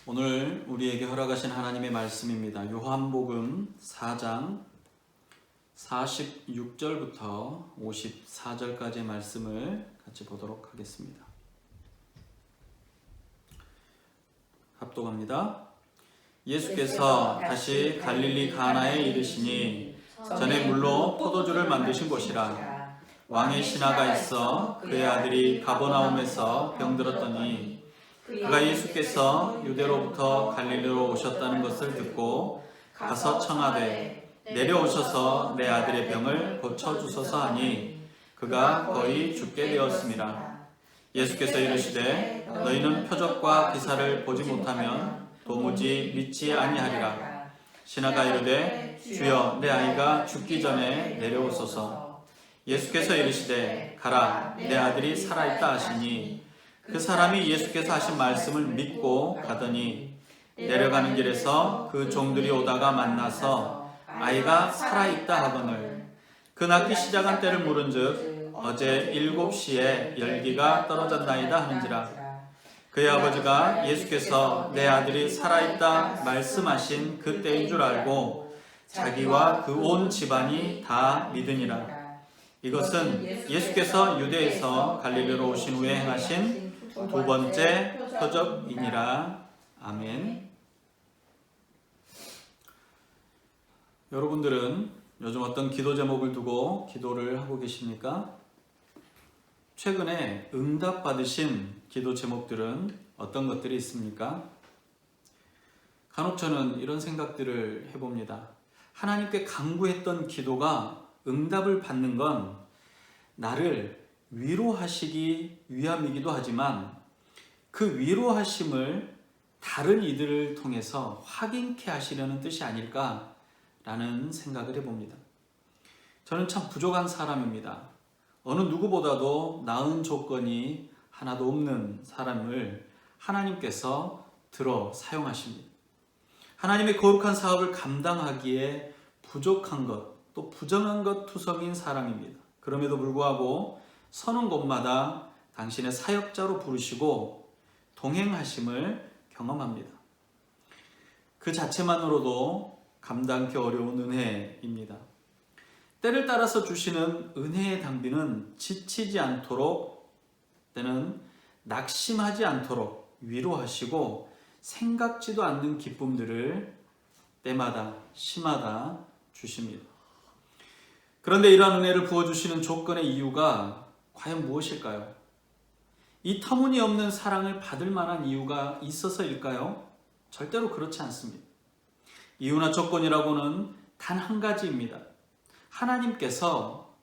오늘 우리에게 허락하신 하나님의 말씀입니다. 요한복음 4장 46절부터 54절까지의 말씀을 같이 보도록 하겠습니다. 합독합니다. 예수께서 다시 갈릴리 가나에 이르시니 전에 물로 포도주를 만드신 곳이라. 왕의 신하가 있어 그의 아들이 가버나움에서 병들었더니 그가 예수께서 유대로부터 갈릴리로 오셨다는 것을 듣고 가서 청하되 내려오셔서 내 아들의 병을 고쳐주소서 하니 그가 거의 죽게 되었음이라. 예수께서 이르시되 너희는 표적과 기사를 보지 못하면 도무지 믿지 아니하리라. 신하가 이르되 주여 내 아이가 죽기 전에 내려오소서. 예수께서 이르시되 가라 내 아들이 살아있다 하시니 그 사람이 예수께서 하신 말씀을 믿고 가더니 내려가는 길에서 그 종들이 오다가 만나서 아이가 살아있다 하거늘 그 낳기 시작한 때를 물은즉 어제 7시에 열기가 떨어졌나이다 하는지라. 그의 아버지가 예수께서 내 아들이 살아있다 말씀하신 그 때인 줄 알고 자기와 그 온 집안이 다 믿으니라. 이것은 예수께서 유대에서 갈릴리로 오신 후에 행하신 두 번째 표적이니라. 아멘. 여러분들은 요즘 어떤 기도 제목을 두고 기도를 하고 계십니까? 최근에 응답받으신 기도 제목들은 어떤 것들이 있습니까? 간혹 저는 이런 생각들을 해봅니다. 하나님께 간구했던 기도가 응답을 받는 건 나를 위로하시기 위함이기도 하지만 그 위로하심을 다른 이들을 통해서 확인케 하시려는 뜻이 아닐까라는 생각을 해봅니다. 저는 참 부족한 사람입니다. 어느 누구보다도 나은 조건이 하나도 없는 사람을 하나님께서 들어 사용하십니다. 하나님의 거룩한 사업을 감당하기에 부족한 것, 또 부정한 것 투성인 사람입니다. 그럼에도 불구하고 서는 곳마다 당신의 사역자로 부르시고 동행하심을 경험합니다. 그 자체만으로도 감당하기 어려운 은혜입니다. 때를 따라서 주시는 은혜의 단비는 지치지 않도록 때는 낙심하지 않도록 위로하시고 생각지도 않는 기쁨들을 때마다 시마다 주십니다. 그런데 이러한 은혜를 부어주시는 조건의 이유가 과연 무엇일까요? 이 터무니없는 사랑을 받을 만한 이유가 있어서일까요? 절대로 그렇지 않습니다. 이유나 조건이라고는 단 한 가지입니다. 하나님께서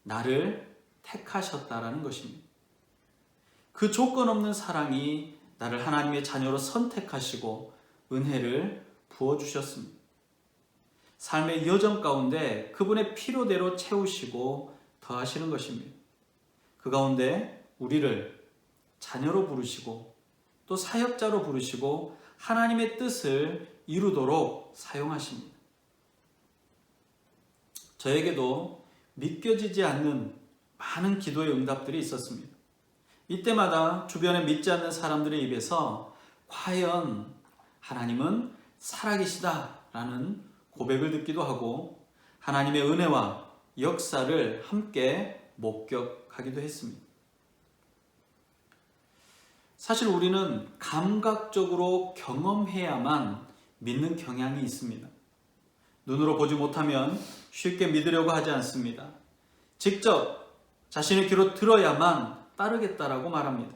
나를 택하셨다라는 것입니다. 그 조건 없는 사랑이 나를 하나님의 자녀로 선택하시고 은혜를 부어주셨습니다. 삶의 여정 가운데 그분의 필요대로 채우시고 더하시는 것입니다. 그 가운데 우리를 자녀로 부르시고 또 사역자로 부르시고 하나님의 뜻을 이루도록 사용하십니다. 저에게도 믿겨지지 않는 많은 기도의 응답들이 있었습니다. 이때마다 주변에 믿지 않는 사람들의 입에서 과연 하나님은 살아계시다라는 고백을 듣기도 하고 하나님의 은혜와 역사를 함께 목격하기도 했습니다. 사실 우리는 감각적으로 경험해야만 믿는 경향이 있습니다. 눈으로 보지 못하면 쉽게 믿으려고 하지 않습니다. 직접 자신의 귀로 들어야만 따르겠다라고 말합니다.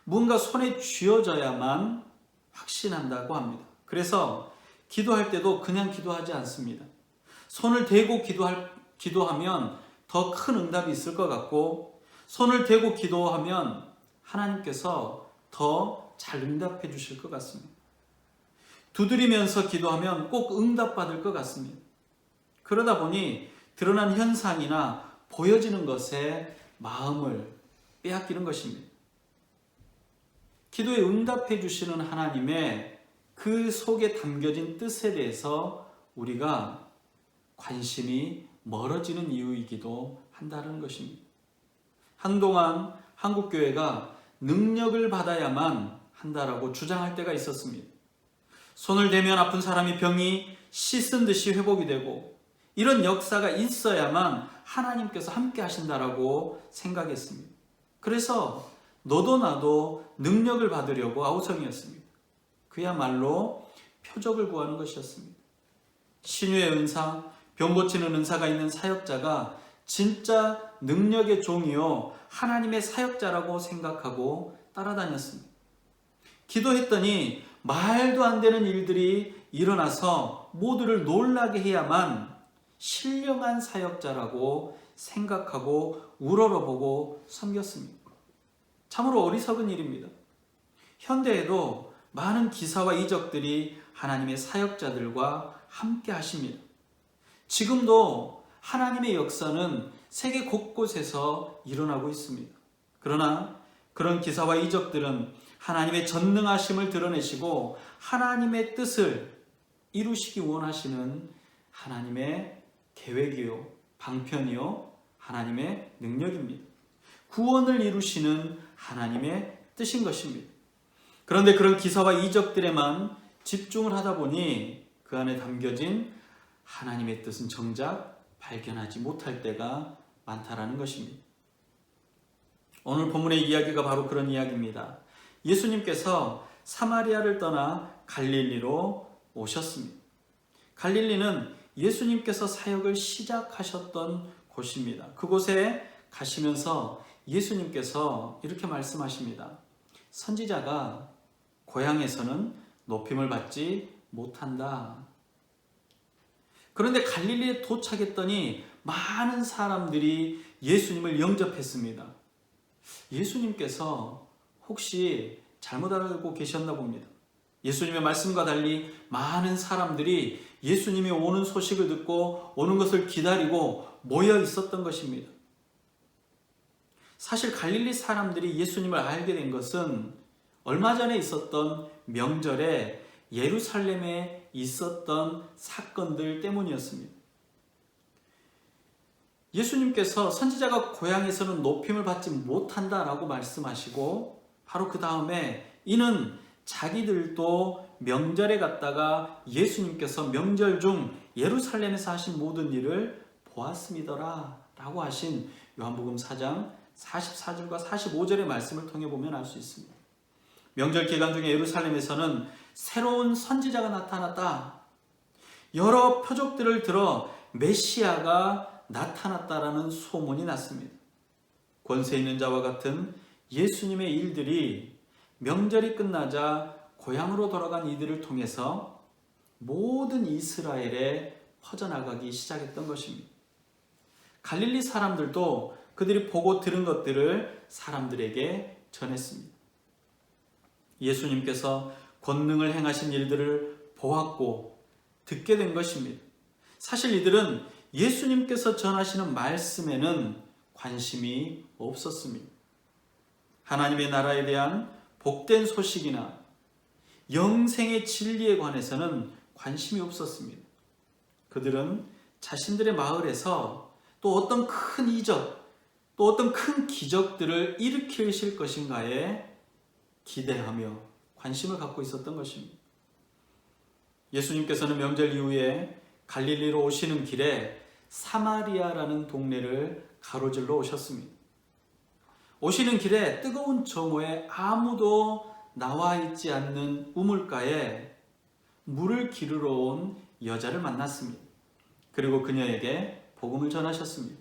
뭔가 손에 쥐어져야만 확신한다고 합니다. 그래서 기도할 때도 그냥 기도하지 않습니다. 손을 대고 기도하면 더 큰 응답이 있을 것 같고 손을 대고 기도하면 하나님께서 더 잘 응답해 주실 것 같습니다. 두드리면서 기도하면 꼭 응답받을 것 같습니다. 그러다 보니 드러난 현상이나 보여지는 것에 마음을 빼앗기는 것입니다. 기도에 응답해 주시는 하나님의 그 속에 담겨진 뜻에 대해서 우리가 관심이 멀어지는 이유이기도 한다는 것입니다. 한동안 한국교회가 능력을 받아야만 한다라고 주장할 때가 있었습니다. 손을 대면 아픈 사람이 병이 씻은 듯이 회복이 되고 이런 역사가 있어야만 하나님께서 함께 하신다라고 생각했습니다. 그래서 너도 나도 능력을 받으려고 아우성이었습니다. 그야말로 표적을 구하는 것이었습니다. 신유의 은사, 병 고치는 은사가 있는 사역자가 진짜 능력의 종이요 하나님의 사역자라고 생각하고 따라다녔습니다. 기도했더니 말도 안 되는 일들이 일어나서 모두를 놀라게 해야만 신령한 사역자라고 생각하고 우러러보고 섬겼습니다. 참으로 어리석은 일입니다. 현대에도 많은 기사와 이적들이 하나님의 사역자들과 함께 하십니다. 지금도 하나님의 역사는 세계 곳곳에서 일어나고 있습니다. 그러나 그런 기사와 이적들은 하나님의 전능하심을 드러내시고 하나님의 뜻을 이루시기 원하시는 하나님의 계획이요, 방편이요, 하나님의 능력입니다. 구원을 이루시는 하나님의 뜻인 것입니다. 그런데 그런 기사와 이적들에만 집중을 하다 보니 그 안에 담겨진 하나님의 뜻은 정작 발견하지 못할 때가 많다라는 것입니다. 오늘 본문의 이야기가 바로 그런 이야기입니다. 예수님께서 사마리아를 떠나 갈릴리로 오셨습니다. 갈릴리는 예수님께서 사역을 시작하셨던 곳입니다. 그곳에 가시면서 예수님께서 이렇게 말씀하십니다. 선지자가 고향에서는 높임을 받지 못한다. 그런데 갈릴리에 도착했더니 많은 사람들이 예수님을 영접했습니다. 예수님께서 혹시 잘못 알고 계셨나 봅니다. 예수님의 말씀과 달리 많은 사람들이 예수님이 오는 소식을 듣고 오는 것을 기다리고 모여 있었던 것입니다. 사실 갈릴리 사람들이 예수님을 알게 된 것은 얼마 전에 있었던 명절에 예루살렘에 있었던 사건들 때문이었습니다. 예수님께서 선지자가 고향에서는 높임을 받지 못한다라고 말씀하시고 바로 그 다음에 이는 자기들도 명절에 갔다가 예수님께서 명절 중 예루살렘에서 하신 모든 일을 보았음이더라 라고 하신 요한복음 4장 44절과 45절의 말씀을 통해 보면 알 수 있습니다. 명절 기간 중에 예루살렘에서는 새로운 선지자가 나타났다. 여러 표적들을 들어 메시아가 나타났다라는 소문이 났습니다. 권세 있는 자와 같은 예수님의 일들이 명절이 끝나자 고향으로 돌아간 이들을 통해서 모든 이스라엘에 퍼져나가기 시작했던 것입니다. 갈릴리 사람들도 그들이 보고 들은 것들을 사람들에게 전했습니다. 예수님께서 권능을 행하신 일들을 보았고 듣게 된 것입니다. 사실 이들은 예수님께서 전하시는 말씀에는 관심이 없었습니다. 하나님의 나라에 대한 복된 소식이나 영생의 진리에 관해서는 관심이 없었습니다. 그들은 자신들의 마을에서 또 어떤 큰 이적, 또 어떤 큰 기적들을 일으키실 것인가에 기대하며 관심을 갖고 있었던 것입니다. 예수님께서는 명절 이후에 갈릴리로 오시는 길에 사마리아라는 동네를 가로질러 오셨습니다. 오시는 길에 뜨거운 정오에 아무도 나와 있지 않는 우물가에 물을 기르러 온 여자를 만났습니다. 그리고 그녀에게 복음을 전하셨습니다.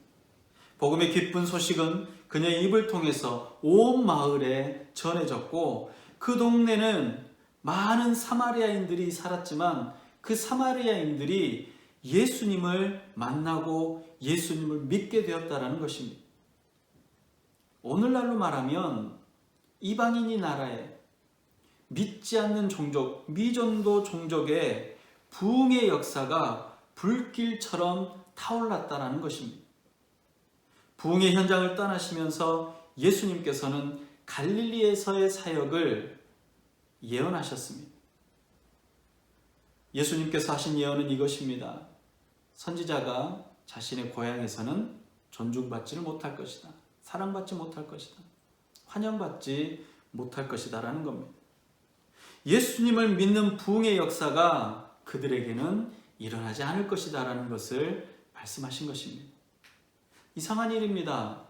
복음의 기쁜 소식은 그녀의 입을 통해서 온 마을에 전해졌고 그 동네는 많은 사마리아인들이 살았지만 그 사마리아인들이 예수님을 만나고 예수님을 믿게 되었다라는 것입니다. 오늘날로 말하면 이방인이 나라에 믿지 않는 종족, 미전도 종족의 부흥의 역사가 불길처럼 타올랐다라는 것입니다. 부흥의 현장을 떠나시면서 예수님께서는 갈릴리에서의 사역을 예언하셨습니다. 예수님께서 하신 예언은 이것입니다. 선지자가 자신의 고향에서는 존중받지를 못할 것이다. 사랑받지 못할 것이다. 환영받지 못할 것이다 라는 겁니다. 예수님을 믿는 부흥의 역사가 그들에게는 일어나지 않을 것이다 라는 것을 말씀하신 것입니다. 이상한 일입니다.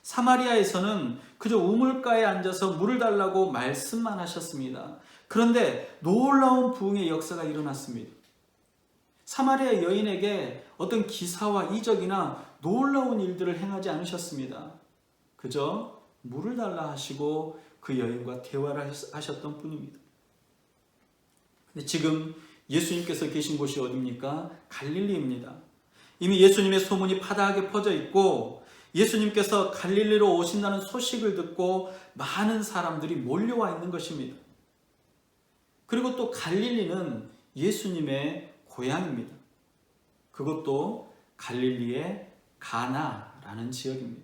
사마리아에서는 그저 우물가에 앉아서 물을 달라고 말씀만 하셨습니다. 그런데 놀라운 부흥의 역사가 일어났습니다. 사마리아 여인에게 어떤 기사와 이적이나 놀라운 일들을 행하지 않으셨습니다. 그저 물을 달라 하시고 그 여인과 대화를 하셨던 뿐입니다. 근데 지금 예수님께서 계신 곳이 어디입니까? 갈릴리입니다. 이미 예수님의 소문이 파다하게 퍼져 있고 예수님께서 갈릴리로 오신다는 소식을 듣고 많은 사람들이 몰려와 있는 것입니다. 그리고 또 갈릴리는 예수님의 고향입니다. 그것도 갈릴리의 가나라는 지역입니다.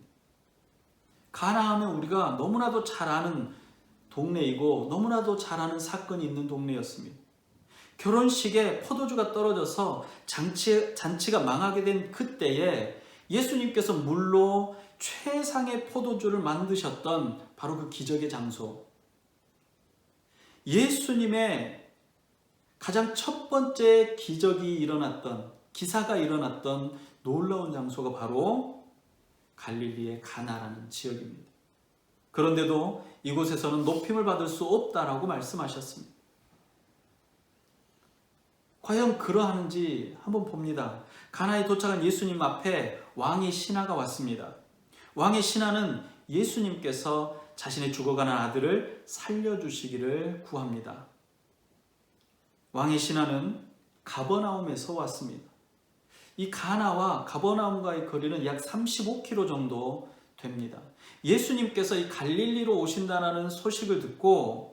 가나 하면 우리가 너무나도 잘 아는 동네이고 너무나도 잘 아는 사건이 있는 동네였습니다. 결혼식에 포도주가 떨어져서 잔치가 망하게 된 그때에 예수님께서 물로 최상의 포도주를 만드셨던 바로 그 기적의 장소, 예수님의 가장 첫 번째 기사가 일어났던 놀라운 장소가 바로 갈릴리의 가나라는 지역입니다. 그런데도 이곳에서는 높임을 받을 수 없다라고 말씀하셨습니다. 과연 그러한지 한번 봅니다. 가나에 도착한 예수님 앞에 왕의 신하가 왔습니다. 왕의 신하는 예수님께서 자신의 죽어가는 아들을 살려주시기를 구합니다. 왕의 신하는 가버나움에서 왔습니다. 이 가나와 가버나움과의 거리는 약 35km 정도 됩니다. 예수님께서 이 갈릴리로 오신다는 소식을 듣고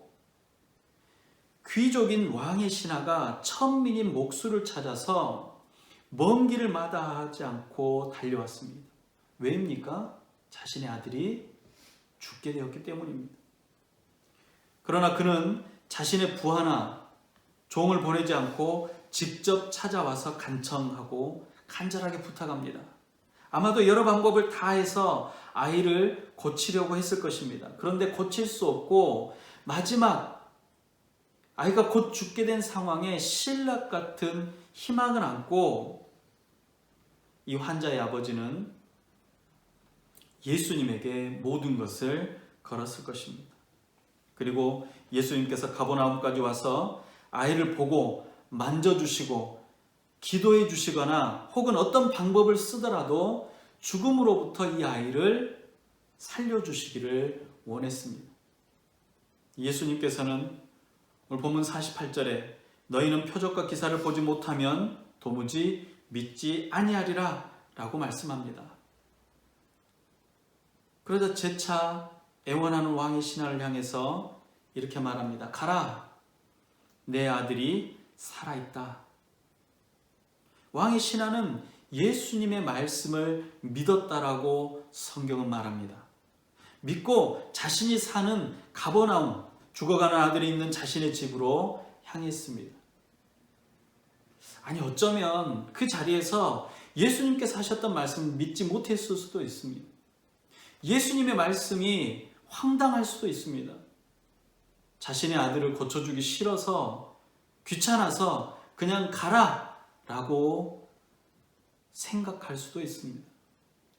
귀족인 왕의 신하가 천민인 목수를 찾아서 먼 길을 마다하지 않고 달려왔습니다. 왜입니까? 자신의 아들이 죽게 되었기 때문입니다. 그러나 그는 자신의 부하나 종을 보내지 않고 직접 찾아와서 간청하고 간절하게 부탁합니다. 아마도 여러 방법을 다해서 아이를 고치려고 했을 것입니다. 그런데 고칠 수 없고 마지막 아이가 곧 죽게 된 상황에 신락 같은 희망을 안고 이 환자의 아버지는 예수님에게 모든 것을 걸었을 것입니다. 그리고 예수님께서 가버나움까지 와서 아이를 보고 만져주시고 기도해 주시거나 혹은 어떤 방법을 쓰더라도 죽음으로부터 이 아이를 살려주시기를 원했습니다. 예수님께서는 오늘 본문 48절에 너희는 표적과 기사를 보지 못하면 도무지 믿지 아니하리라 라고 말씀합니다. 그러자 재차 애원하는 왕의 신하를 향해서 이렇게 말합니다. 가라, 내 아들이 살아있다. 왕의 신하는 예수님의 말씀을 믿었다라고 성경은 말합니다. 믿고 자신이 사는 가버나움, 죽어가는 아들이 있는 자신의 집으로 향했습니다. 아니 어쩌면 그 자리에서 예수님께서 하셨던 말씀을 믿지 못했을 수도 있습니다. 예수님의 말씀이 황당할 수도 있습니다. 자신의 아들을 고쳐주기 싫어서 귀찮아서 그냥 가라 라고 생각할 수도 있습니다.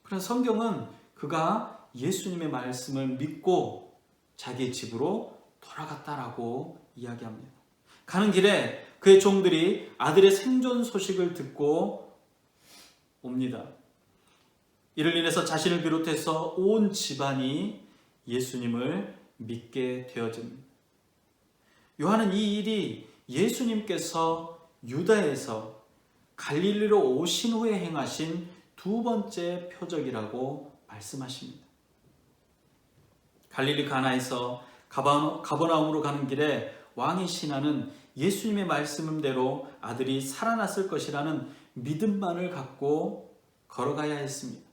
그러나 성경은 그가 예수님의 말씀을 믿고 자기의 집으로 돌아갔다라고 이야기합니다. 가는 길에 그의 종들이 아들의 생존 소식을 듣고 옵니다. 이를 인해서 자신을 비롯해서 온 집안이 예수님을 믿게 되어집니다. 요한은 이 일이 예수님께서 유다에서 갈릴리로 오신 후에 행하신 두 번째 표적이라고 말씀하십니다. 갈릴리 가나에서 가버나움으로 가는 길에 왕의 신하는 예수님의 말씀대로 아들이 살아났을 것이라는 믿음만을 갖고 걸어가야 했습니다.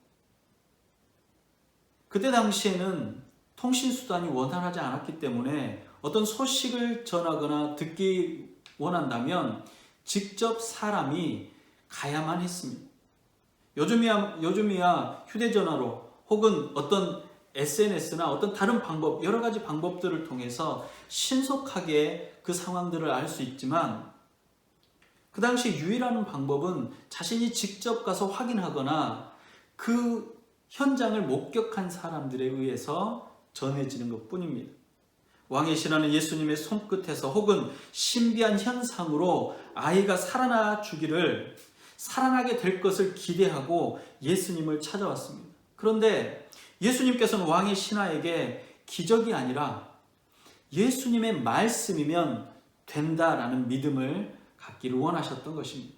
그때 당시에는 통신수단이 원활하지 않았기 때문에 어떤 소식을 전하거나 듣기 원한다면 직접 사람이 가야만 했습니다. 요즘이야 휴대전화로 혹은 어떤 SNS나 어떤 다른 방법, 여러 가지 방법들을 통해서 신속하게 그 상황들을 알 수 있지만 그 당시 유일한 방법은 자신이 직접 가서 확인하거나 그 현장을 목격한 사람들에 의해서 전해지는 것뿐입니다. 왕의 신하는 예수님의 손끝에서 혹은 신비한 현상으로 아이가 살아나게 될 것을 기대하고 예수님을 찾아왔습니다. 그런데 예수님께서는 왕의 신하에게 기적이 아니라 예수님의 말씀이면 된다라는 믿음을 갖기를 원하셨던 것입니다.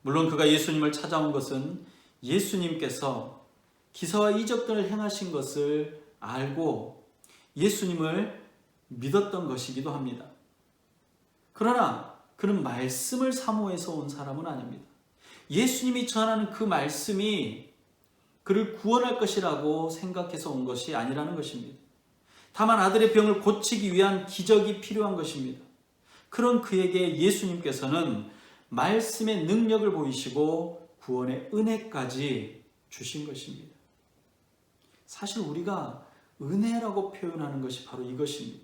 물론 그가 예수님을 찾아온 것은 예수님께서 기사와 이적들을 행하신 것을 알고 예수님을 믿었던 것이기도 합니다. 그러나 그는 말씀을 사모해서 온 사람은 아닙니다. 예수님이 전하는 그 말씀이 그를 구원할 것이라고 생각해서 온 것이 아니라는 것입니다. 다만 아들의 병을 고치기 위한 기적이 필요한 것입니다. 그런 그에게 예수님께서는 말씀의 능력을 보이시고 구원의 은혜까지 주신 것입니다. 사실 우리가 은혜라고 표현하는 것이 바로 이것입니다.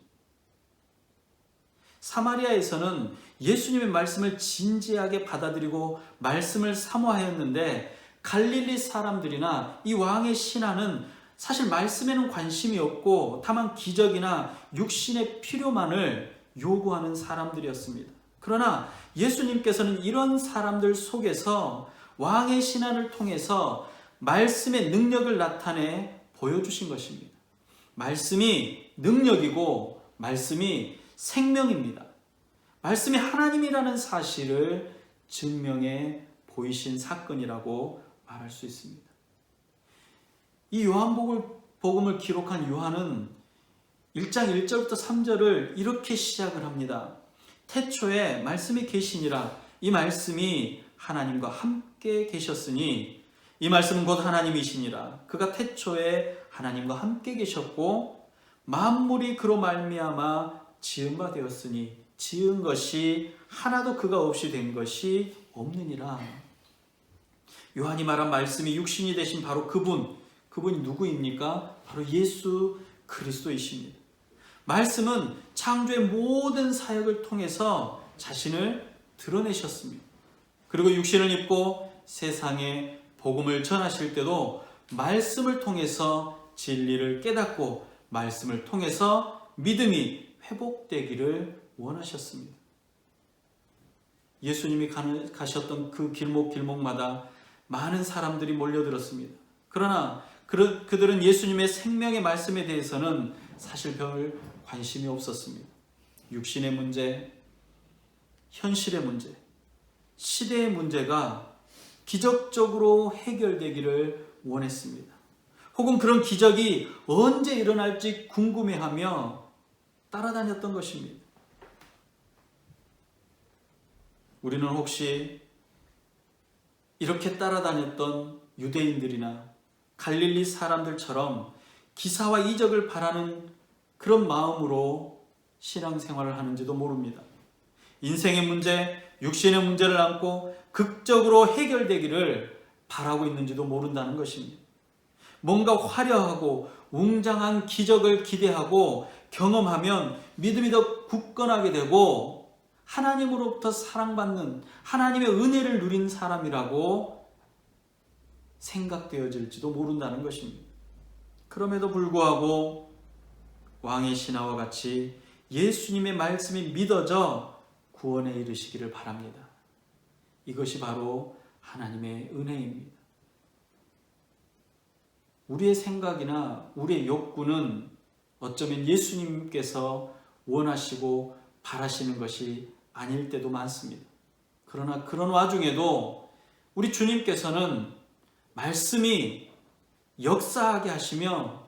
사마리아에서는 예수님의 말씀을 진지하게 받아들이고 말씀을 사모하였는데 갈릴리 사람들이나 이 왕의 신하는 사실 말씀에는 관심이 없고 다만 기적이나 육신의 필요만을 요구하는 사람들이었습니다. 그러나 예수님께서는 이런 사람들 속에서 왕의 신하를 통해서 말씀의 능력을 나타내 보여주신 것입니다. 말씀이 능력이고 말씀이 생명입니다. 말씀이 하나님이라는 사실을 증명해 보이신 사건이라고 말할 수 있습니다. 이 요한복음을 기록한 요한은 1장 1절부터 3절을 이렇게 시작을 합니다. 태초에 말씀이 계시니라. 이 말씀이 하나님과 함께 계셨으니 이 말씀은 곧 하나님이시니라. 그가 태초에 하나님과 함께 계셨고 만물이 그로 말미암아 지은 바 되었으니 지은 것이 하나도 그가 없이 된 것이 없느니라. 요한이 말한 말씀이 육신이 되신 바로 그분이 누구입니까? 바로 예수 그리스도이십니다. 말씀은 창조의 모든 사역을 통해서 자신을 드러내셨습니다. 그리고 육신을 입고 세상에 복음을 전하실 때도 말씀을 통해서 진리를 깨닫고 말씀을 통해서 믿음이 회복되기를 원하셨습니다. 예수님이 가셨던 그 길목마다 많은 사람들이 몰려들었습니다. 그러나 그들은 예수님의 생명의 말씀에 대해서는 사실 별 관심이 없었습니다. 육신의 문제, 현실의 문제, 시대의 문제가 기적적으로 해결되기를 원했습니다. 혹은 그런 기적이 언제 일어날지 궁금해하며 따라다녔던 것입니다. 우리는 혹시 이렇게 따라다녔던 유대인들이나 갈릴리 사람들처럼 기사와 이적을 바라는 그런 마음으로 신앙생활을 하는지도 모릅니다. 인생의 문제, 육신의 문제를 안고 극적으로 해결되기를 바라고 있는지도 모른다는 것입니다. 뭔가 화려하고 웅장한 기적을 기대하고 경험하면 믿음이 더 굳건하게 되고 하나님으로부터 사랑받는 하나님의 은혜를 누린 사람이라고 생각되어질지도 모른다는 것입니다. 그럼에도 불구하고 왕의 신하와 같이 예수님의 말씀이 믿어져 구원에 이르시기를 바랍니다. 이것이 바로 하나님의 은혜입니다. 우리의 생각이나 우리의 욕구는 어쩌면 예수님께서 원하시고 바라시는 것이 아닐 때도 많습니다. 그러나 그런 와중에도 우리 주님께서는 말씀이 역사하게 하시며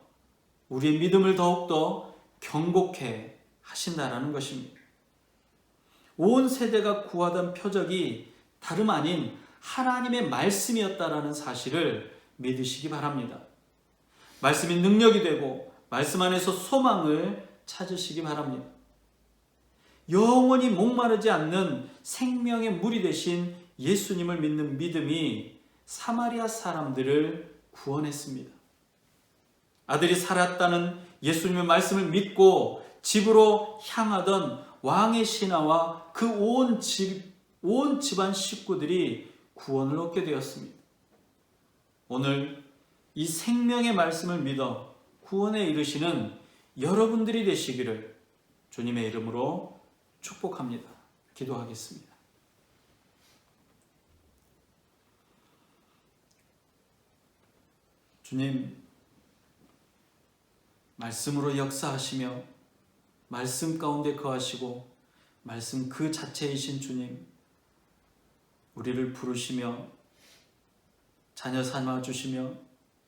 우리의 믿음을 더욱더 경고케 하신다라는 것입니다. 온 세대가 구하던 표적이 다름 아닌 하나님의 말씀이었다라는 사실을 믿으시기 바랍니다. 말씀이 능력이 되고 말씀 안에서 소망을 찾으시기 바랍니다. 영원히 목마르지 않는 생명의 물이 되신 예수님을 믿는 믿음이 사마리아 사람들을 구원했습니다. 아들이 살았다는 예수님의 말씀을 믿고 집으로 향하던 왕의 신하와 그 온 집안 식구들이 구원을 얻게 되었습니다. 오늘 이 생명의 말씀을 믿어 구원에 이르시는 여러분들이 되시기를 주님의 이름으로 축복합니다. 기도하겠습니다. 주님, 말씀으로 역사하시며 말씀 가운데 거하시고 말씀 그 자체이신 주님, 우리를 부르시며 자녀 삼아 주시며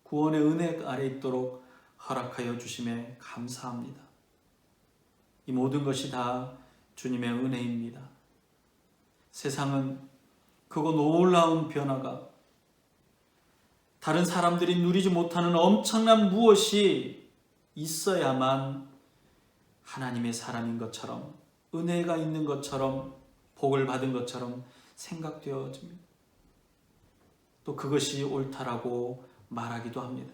구원의 은혜 아래 있도록 허락하여 주심에 감사합니다. 이 모든 것이 다 주님의 은혜입니다. 세상은 크고 놀라운 변화가 다른 사람들이 누리지 못하는 엄청난 무엇이 있어야만 하나님의 사람인 것처럼, 은혜가 있는 것처럼, 복을 받은 것처럼 생각되어집니다. 또 그것이 옳다라고 말하기도 합니다.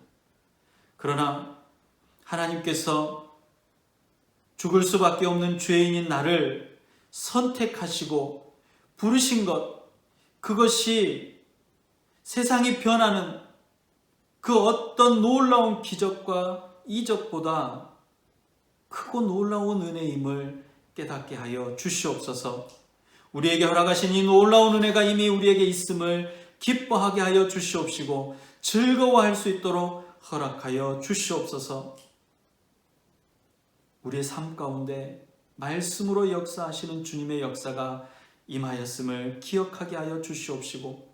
그러나 하나님께서 죽을 수밖에 없는 죄인인 나를 선택하시고 부르신 것, 그것이 세상이 변하는 그 어떤 놀라운 기적과 이적보다 크고 놀라운 은혜임을 깨닫게 하여 주시옵소서. 우리에게 허락하신 이 놀라운 은혜가 이미 우리에게 있음을 기뻐하게 하여 주시옵시고 즐거워할 수 있도록 허락하여 주시옵소서. 우리의 삶 가운데 말씀으로 역사하시는 주님의 역사가 임하였음을 기억하게 하여 주시옵시고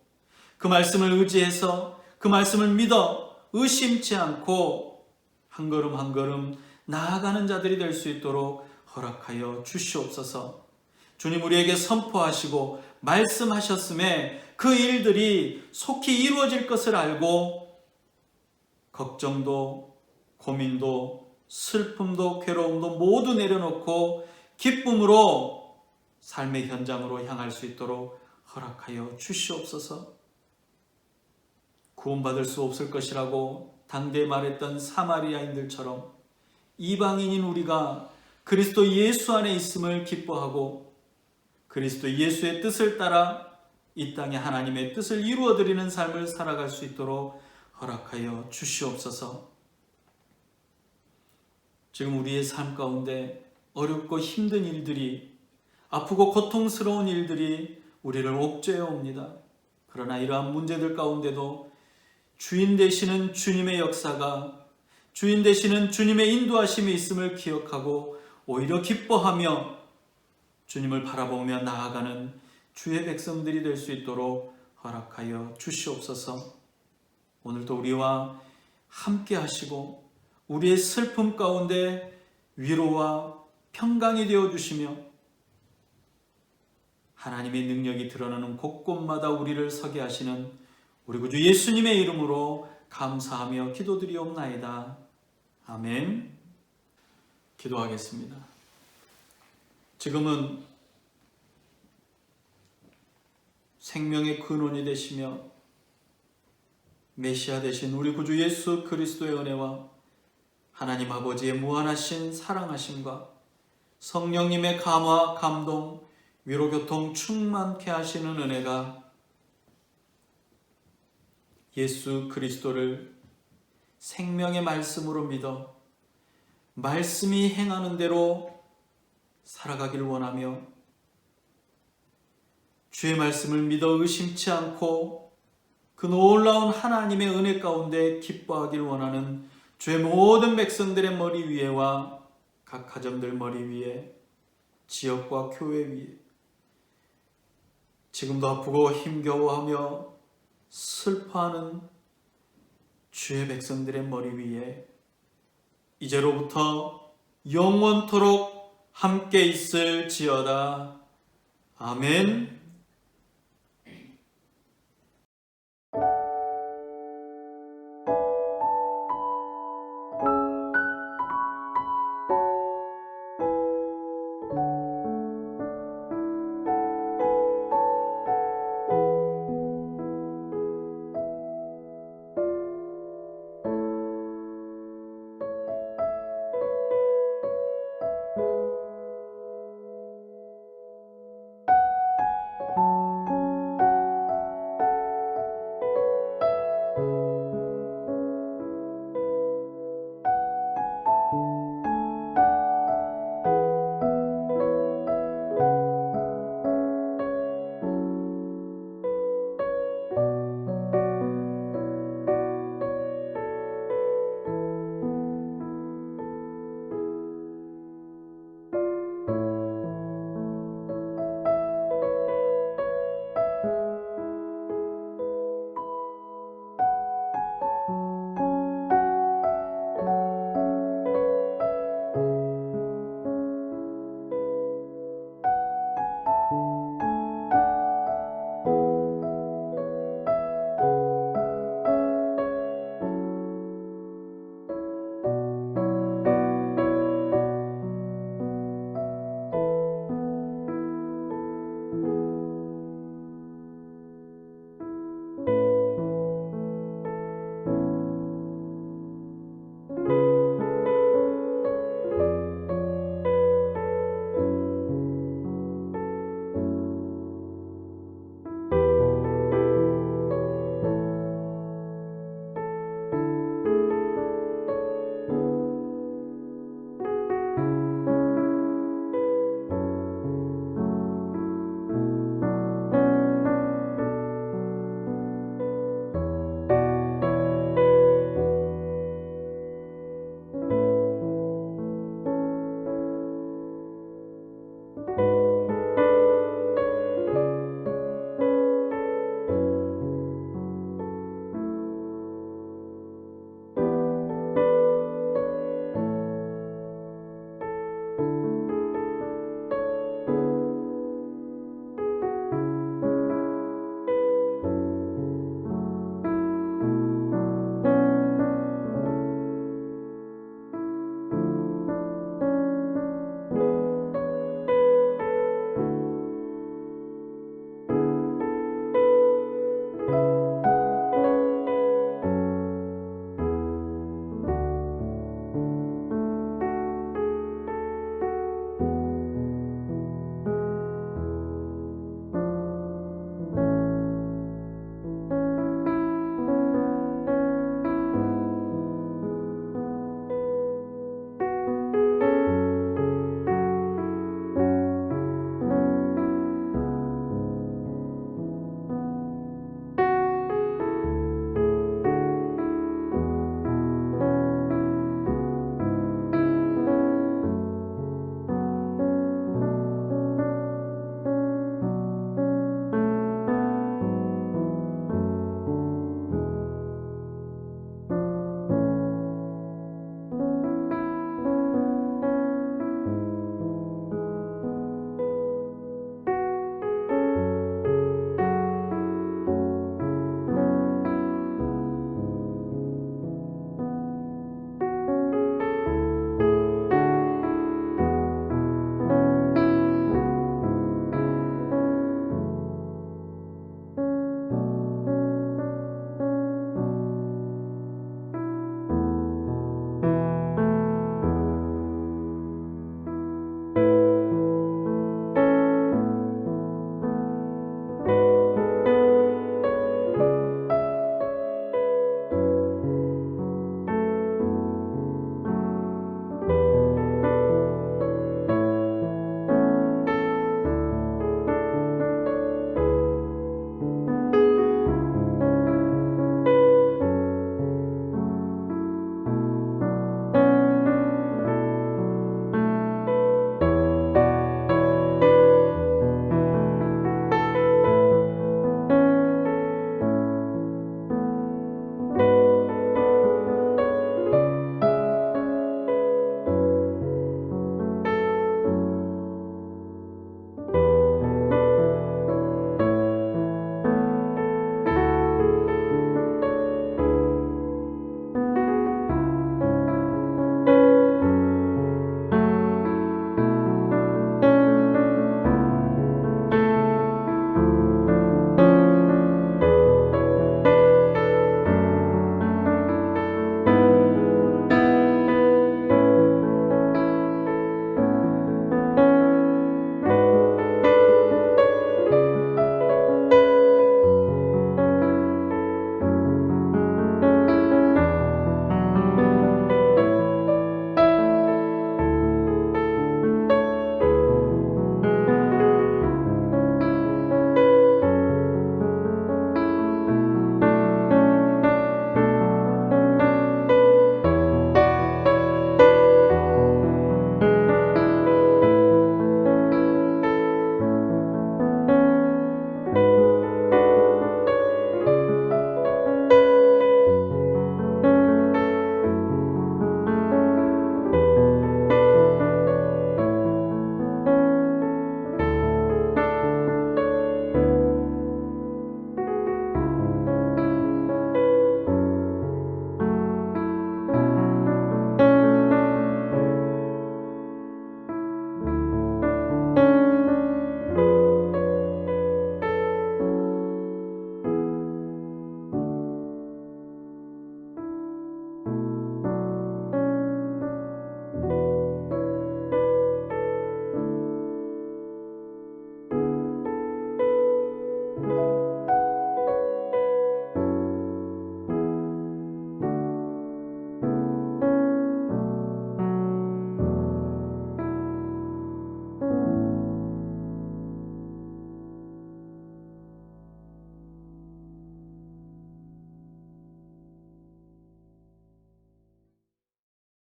그 말씀을 의지해서 그 말씀을 믿어 의심치 않고 한 걸음 한 걸음 나아가는 자들이 될 수 있도록 허락하여 주시옵소서. 주님, 우리에게 선포하시고 말씀하셨음에 그 일들이 속히 이루어질 것을 알고 걱정도 고민도 슬픔도 괴로움도 모두 내려놓고 기쁨으로 삶의 현장으로 향할 수 있도록 허락하여 주시옵소서. 구원받을 수 없을 것이라고 당대에 말했던 사마리아인들처럼 이방인인 우리가 그리스도 예수 안에 있음을 기뻐하고 그리스도 예수의 뜻을 따라 이 땅에 하나님의 뜻을 이루어드리는 삶을 살아갈 수 있도록 허락하여 주시옵소서. 지금 우리의 삶 가운데 어렵고 힘든 일들이, 아프고 고통스러운 일들이 우리를 옥죄해 옵니다. 그러나 이러한 문제들 가운데도 주인 되시는 주님의 역사가, 주인 되시는 주님의 인도하심이 있음을 기억하고 오히려 기뻐하며 주님을 바라보며 나아가는 주의 백성들이 될 수 있도록 허락하여 주시옵소서. 오늘도 우리와 함께 하시고 우리의 슬픔 가운데 위로와 평강이 되어주시며 하나님의 능력이 드러나는 곳곳마다 우리를 서게 하시는 우리 구주 예수님의 이름으로 감사하며 기도드리옵나이다. 아멘. 기도하겠습니다. 지금은 생명의 근원이 되시며 메시아 되신 우리 구주 예수 그리스도의 은혜와 하나님 아버지의 무한하신 사랑하심과 성령님의 감화, 감동, 위로, 교통 충만케 하시는 은혜가 예수 그리스도를 생명의 말씀으로 믿어 말씀이 행하는 대로 살아가길 원하며 주의 말씀을 믿어 의심치 않고 그 놀라운 하나님의 은혜 가운데 기뻐하길 원하는 주의 모든 백성들의 머리 위에와 각 가정들 머리 위에, 지역과 교회 위에 지금도 아프고 힘겨워하며 슬퍼하는 주의 백성들의 머리 위에 이제로부터 영원토록 함께 있을지어다. 아멘.